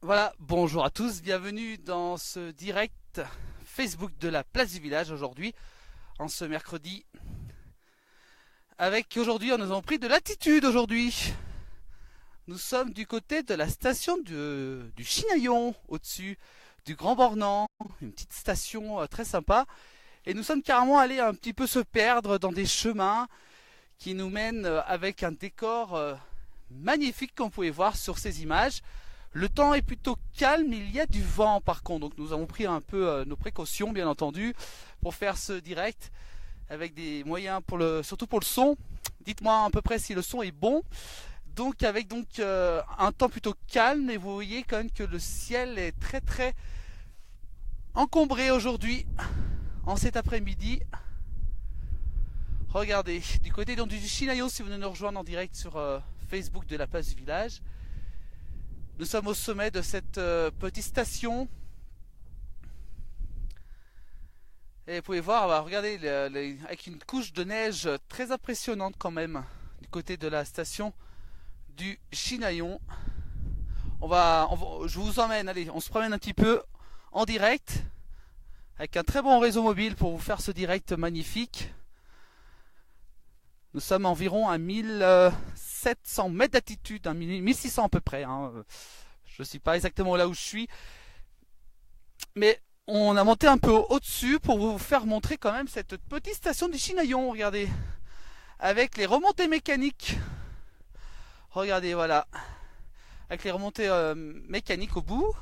Voilà, bonjour à tous, bienvenue dans ce direct Facebook de la place du village aujourd'hui, en ce mercredi. Avec aujourd'hui, nous avons pris de latitude aujourd'hui. Nous sommes du côté de la station du Chinaillon, au-dessus du Grand Bornand, une petite station très sympa. Et nous sommes carrément allés un petit peu se perdre dans des chemins qui nous mènent avec un décor magnifique qu'on pouvait voir sur ces images. Le temps est plutôt calme, il y a du vent par contre, donc nous avons pris un peu nos précautions bien entendu pour faire ce direct avec des moyens surtout pour le son. Dites-moi à peu près si le son est bon. Donc avec un temps plutôt calme et vous voyez quand même que le ciel est très très encombré aujourd'hui en cet après-midi. Regardez, du côté donc du Chinaillon, si vous venez nous rejoindre en direct sur Facebook de la place du village. Nous sommes au sommet de cette petite station. Et vous pouvez voir, regardez, avec une couche de neige très impressionnante quand même, du côté de la station du Chinaillon. Je vous emmène, allez, on se promène un petit peu en direct, avec un très bon réseau mobile pour vous faire ce direct magnifique. Nous sommes environ à 1700 mètres d'altitude, 1600 à peu près. Je ne sais pas exactement là où je suis. Mais on a monté un peu au-dessus pour vous faire montrer quand même cette petite station du Chinaillon. Regardez. Avec les remontées mécaniques. Regardez, voilà. Avec les remontées mécaniques au bout.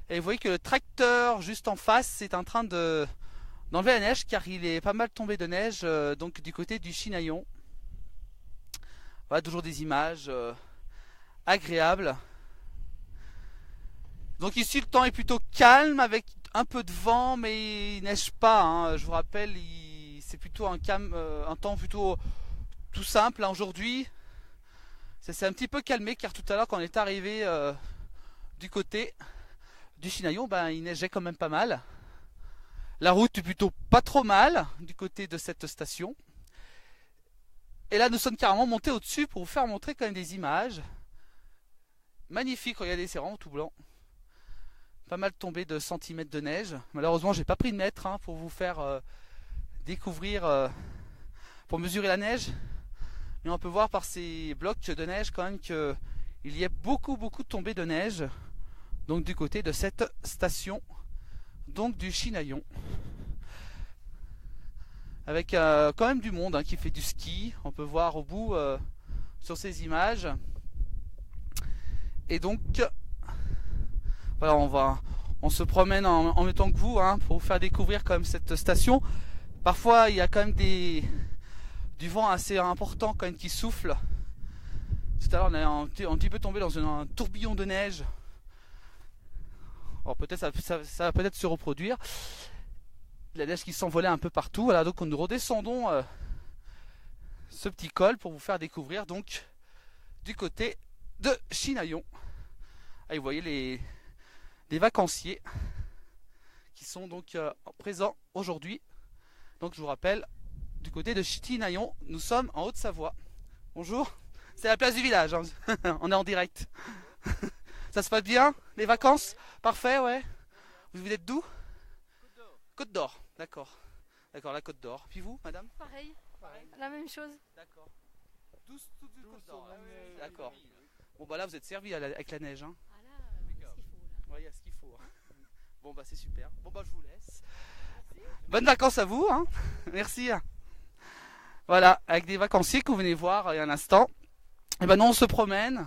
Et vous voyez que le tracteur juste en face est en train d'enlever la neige car il est pas mal tombé de neige donc du côté du Chinaillon. Voilà, toujours des images agréables. Donc ici le temps est plutôt calme avec un peu de vent mais il neige pas. Je vous rappelle, c'est plutôt un temps plutôt tout simple. Aujourd'hui, ça s'est un petit peu calmé car tout à l'heure quand on est arrivé du côté du Chinaillon, il neigeait quand même pas mal. La route est plutôt pas trop mal du côté de cette station. Et là, nous sommes carrément montés au-dessus pour vous faire montrer quand même des images. Magnifique, regardez, c'est vraiment tout blanc. Pas mal tombé de centimètres de neige. Malheureusement, j'ai pas pris de mètre pour vous faire découvrir, pour mesurer la neige. Mais on peut voir par ces blocs de neige quand même qu'il y a beaucoup de tombées de neige. Donc du côté de cette station, donc du Chinaillon. Avec quand même du monde qui fait du ski. On peut voir au bout sur ces images. Et donc voilà, on se promène en même temps que vous pour vous faire découvrir quand même cette station. Parfois il y a quand même du vent assez important quand même qui souffle. Tout à l'heure on est un petit peu tombé dans un tourbillon de neige. Alors peut-être ça va peut-être se reproduire. La neige qui s'envolait un peu partout. Voilà, donc nous redescendons ce petit col pour vous faire découvrir donc du côté de Chinaillon. Ah, vous voyez les vacanciers qui sont donc présents aujourd'hui. Donc je vous rappelle, du côté de Chinaillon, nous sommes en Haute-Savoie. Bonjour, c'est la place du village, on est en direct. Ça se passe bien, les vacances? Parfait, ouais. Vous êtes d'où? Côte d'Or, d'accord. D'accord, la Côte d'Or. Puis vous, madame? Pareil, Pareil. la même chose. D'accord. Tous du Côte d'Or. D'accord. Bon bah là vous êtes servis avec la neige. Ah là, ce qu'il faut là. Ouais, il y a ce qu'il faut. Bon bah c'est super. Bon bah je vous laisse. Bonnes vacances à vous. Merci. Voilà, avec des vacanciers que vous venez voir il y a un instant. Et ben non, on se promène.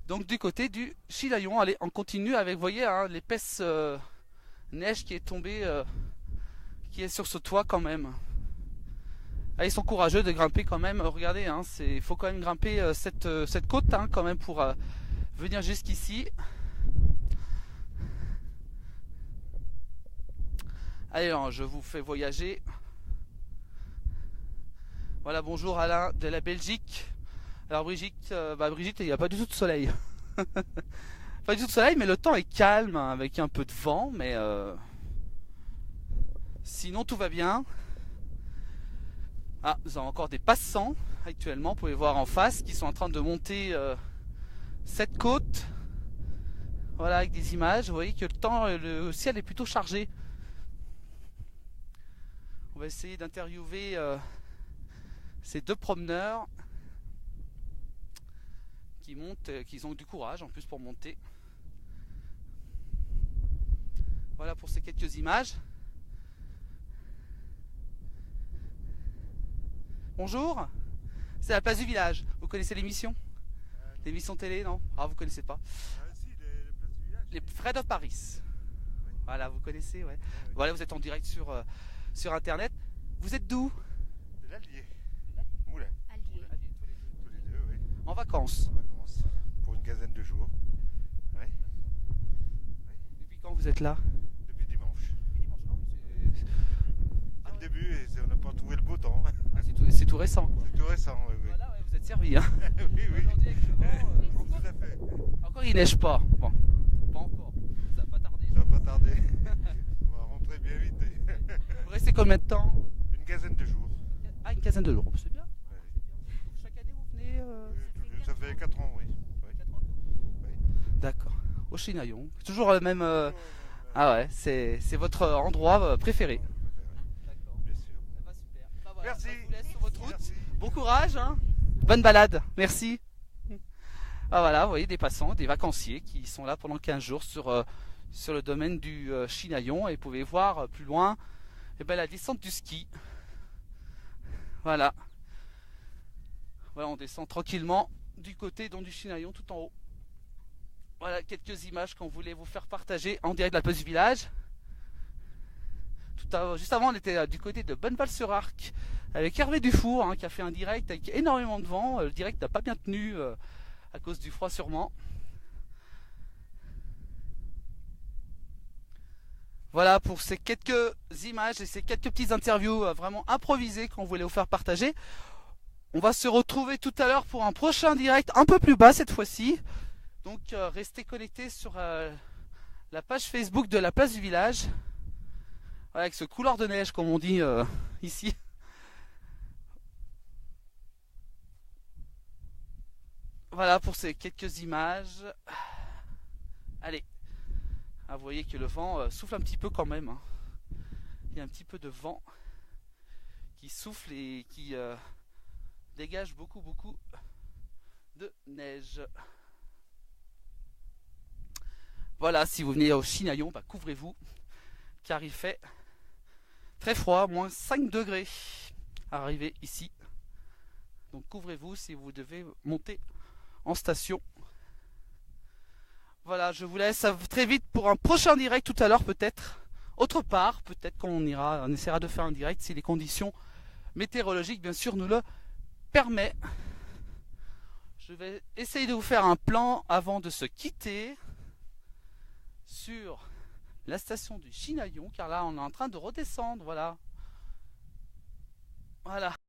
Donc du côté du Chinaillon, allez, on continue avec, vous voyez, l'épaisse neige qui est tombée, qui est sur ce toit quand même. Ah, ils sont courageux de grimper quand même. Regardez, il faut quand même grimper cette côte quand même pour venir jusqu'ici. Allez, alors, je vous fais voyager. Voilà, bonjour Alain de la Belgique. Alors Brigitte, Brigitte, il n'y a pas du tout de soleil. Pas du tout de soleil, mais le temps est calme, avec un peu de vent, mais sinon tout va bien. Ah, nous avons encore des passants actuellement, vous pouvez voir en face, qui sont en train de monter cette côte. Voilà, avec des images. Vous voyez que le ciel est plutôt chargé. On va essayer d'interviewer ces deux promeneurs qui montent, qui ont du courage en plus pour monter. Voilà pour ces quelques images. Bonjour, c'est la place du village. Vous connaissez l'émission? L'émission télé, non? Ah, vous connaissez pas? Si, les places du village. Les Fred of Paris. Voilà, vous connaissez, ouais. Voilà, vous êtes en direct sur internet. Vous êtes d'où? De l'Allier. Moulin. Allier. Tous les deux, oui. En vacances. En vacances. Pour une quinzaine de jours. Oui. Depuis quand vous êtes là? Depuis dimanche. C'est le début et on n'a pas trouvé le beau temps. C'est tout récent, quoi. C'est tout récent, oui. Oui, Voilà, ouais, vous êtes servi, hein. oui. Oui. Aujourd'hui, avec le vent, Tout à fait. encore il neige pas. Bon, pas encore. Ça va pas tarder. Ça va pas tarder. On va rentrer bien vite. Vous restez combien de temps? Une quinzaine de jours. Ah, une quinzaine de jours, c'est bien. Ouais. Donc, chaque année vous venez Ça fait 4 ans, oui. 4 ans. D'accord. Au Chinaillon. Toujours le même. Ah ouais, c'est votre endroit préféré. D'accord. Bien sûr. Bah, super. Bah, voilà, Merci. je vous laisse sur votre route. Merci. Bon courage, hein. Bonne balade. Merci. Ah voilà, vous voyez des passants, des vacanciers qui sont là pendant 15 jours sur le domaine du Chinaillon et vous pouvez voir plus loin la descente du ski. Voilà. Voilà, on descend tranquillement du côté donc, du Chinaillon tout en haut. Voilà quelques images qu'on voulait vous faire partager en direct de la place du village. Juste avant, on était du côté de Bonneval-sur-Arc avec Hervé Dufour hein, qui a fait un direct avec énormément de vent. Le direct n'a pas bien tenu à cause du froid sûrement. Voilà pour ces quelques images et ces quelques petites interviews vraiment improvisées qu'on voulait vous faire partager. On va se retrouver tout à l'heure pour un prochain direct un peu plus bas cette fois-ci. Donc restez connectés sur la page Facebook de la place du village. Voilà, avec ce couloir de neige comme on dit ici. Voilà pour ces quelques images. Allez. Ah, vous voyez que le vent souffle un petit peu quand même. Hein. Il y a un petit peu de vent qui souffle et qui dégage beaucoup de neige. Voilà, si vous venez au Chinaillon, bah, couvrez-vous car il fait très froid, moins 5 degrés arrivé ici. Donc couvrez-vous si vous devez monter en station. Voilà, je vous laisse très vite pour un prochain direct tout à l'heure peut-être. Autre part, peut-être qu'on essaiera de faire un direct si les conditions météorologiques bien sûr nous le permettent. Je vais essayer de vous faire un plan avant de se quitter sur la station du Chinaillon car là on est en train de redescendre, voilà. Voilà.